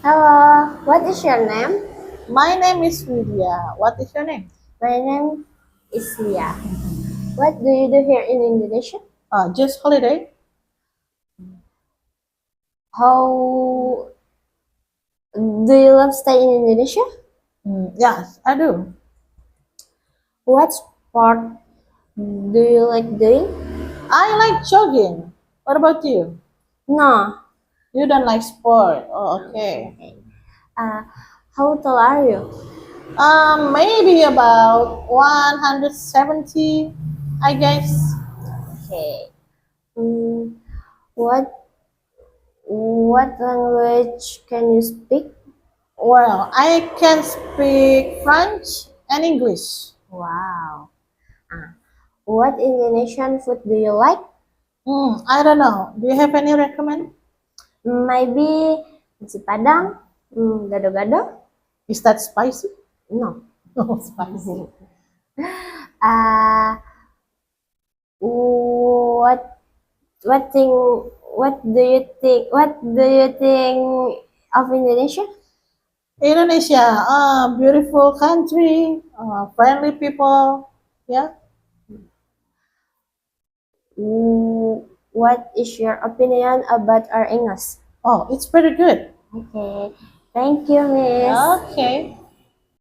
Hello, what is your name? My name is Vidya. What is your name? My name is Lia. What do you do here in Indonesia? Just holiday. How do you love stay in Indonesia? Yes, I do. What sport do you like doing? I like jogging. What about you? No. You don't like sport. Oh, okay. Uh, how tall are you? Maybe about 170, I guess. Okay. Mm, what language can you speak? Well, I can speak French and English. Wow. What Indonesian food do you like? I don't know. Do you have any recommend? Maybe nasi padang, gado-gado? Is that spicy? No. No, spicy. Uh, what thing? What do you think of Indonesia? Indonesia, beautiful country, friendly people. Yeah. What is your opinion about our English? Oh, it's pretty good. Okay, thank you, Miss. Okay.